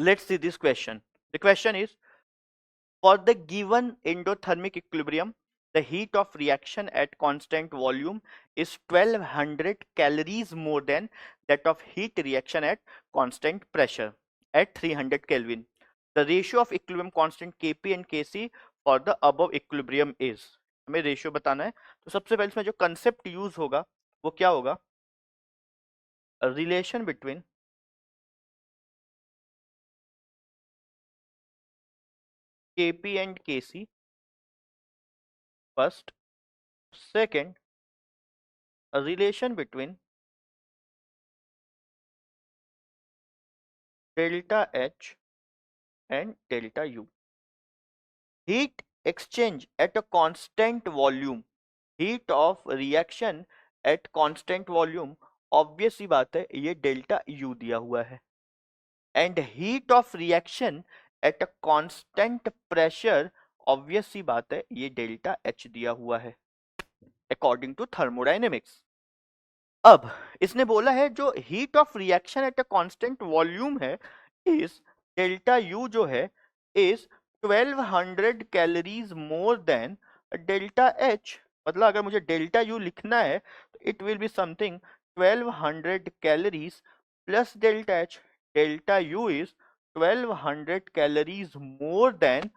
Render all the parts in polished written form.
let's see this question. The question is, for the given endothermic equilibrium, the heat of reaction at constant volume is 1200 calories more than that of heat reaction at constant pressure at 300 Kelvin. The ratio of equilibrium constant Kp and Kc for the above equilibrium is. हमें ratio बताना है, तो सबसे पहले इसमें जो concept use होगा वो क्या होगा? Relation between Kp and Kc first. Second, a relation between delta H and delta U. Heat exchange at a constant volume, heat of reaction at constant volume, obvious सी बात है ये डेल्टा U दिया हुआ है, and heat of reaction at a constant pressure, obvious सी बात है ये delta H दिया हुआ है according to thermodynamics. अब इसने बोला है जो heat of reaction at a constant volume है इस डेल्टा यू जो है is 1200 calories more than delta H. मतलब अगर मुझे डेल्टा यू लिखना है तो it will be something 1200 calories plus delta H. Delta U is 1200 calories more than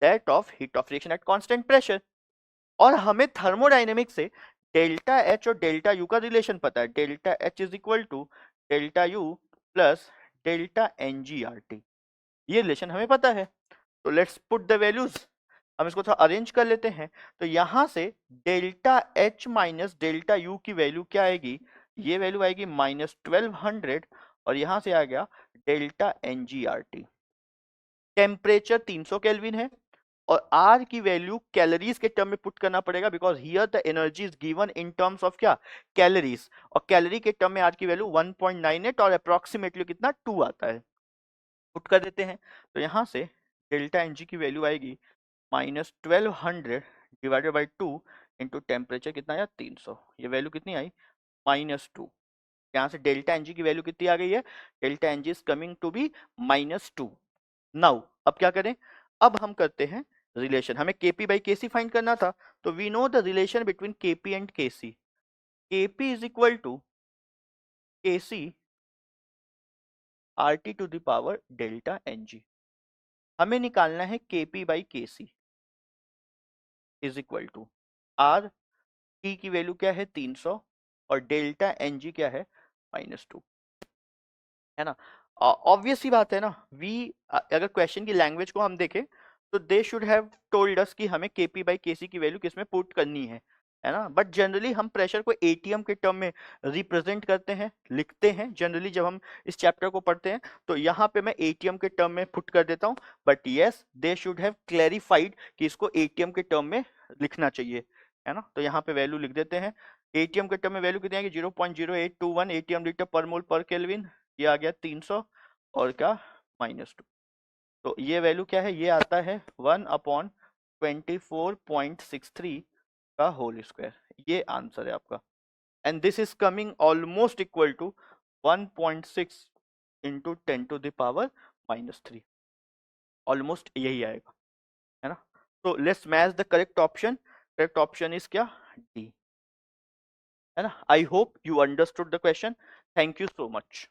that of heat of reaction at constant pressure. और हमें थर्मोडाइनेमिक्स से delta H और डेल्टा यू का रिलेशन पता है. Delta H is equal to delta U plus delta N G R T. ये relation हमें पता है. तो लेट्स पुट द वैल्यूज. हम इसको थोड़ा अरेंज कर लेते हैं. तो यहां से delta H minus delta U की वैल्यू क्या आएगी? ये वैल्यू आएगी -1200 और यहां से आ गया delta N G R T. Temperature 300 kelvin है और R की वैल्यू कैलोरीज के टर्म में पुट करना पड़ेगा because here the energy is given in terms of क्या? कैलोरीज. और कैलोरी के टर्म में R की वैल्यू 1.98 और अप्रोक्सीमेटली कितना 2 आता है. पुट कर देते हैं. तो यहां से डेल्टा एन जी की वैल्यू आएगी -1200 डिवाइडेड बाई 2 इंटू टेम्परेचर कितना आया 300. ये वैल्यू कितनी आई? -2. यहाँ से डेल्टा एन जी की वैल्यू कितनी आ गई है? Delta N G is coming to be -2. Now अब क्या करें? अब हम करते हैं रिलेशन. हमें Kp बाई Kc फाइंड करना था. तो we know the relation between Kp and Kc. Kp is equal to Kc RT to the power delta Ng. हमें निकालना है Kp by Kc is equal to R. T की वैल्यू क्या है? 300 और डेल्टा Ng क्या है? -2. है ना? ऑब्वियस ही बात है ना. वी अगर क्वेश्चन की लैंग्वेज को हम देखें तो they should have told us कि हमें Kp बाई Kc की वैल्यू किसमें पुट करनी है ना. बट जनरली हम प्रेशर को एटीएम के टर्म में रिप्रेजेंट करते हैं, लिखते हैं. जनरली जब हम इस चैप्टर को पढ़ते हैं तो यहाँ पे मैं एटीएम के टर्म में पुट कर देता हूँ. But yes they should have clarified कि इसको एटीएम के टर्म में लिखना चाहिए, है ना. तो यहाँ पे वैल्यू लिख देते हैं. एटीएम के टर्म में वैल्यू कितनी आएगी? 0.0821 एटीएम लीटर पर मोल पर केल्विन. ये आ गया 300 और क्या -2. तो ये वैल्यू क्या है? ये आता है 1/24.63 का होल स्क्वायर. ये आंसर है आपका. And this is coming almost equal to 1.6 into 10 to the power -3. Almost यही आएगा, है ना. तो let's match the correct option. Correct option is क्या? डी, है ना. I hope you understood the question. Thank you so much.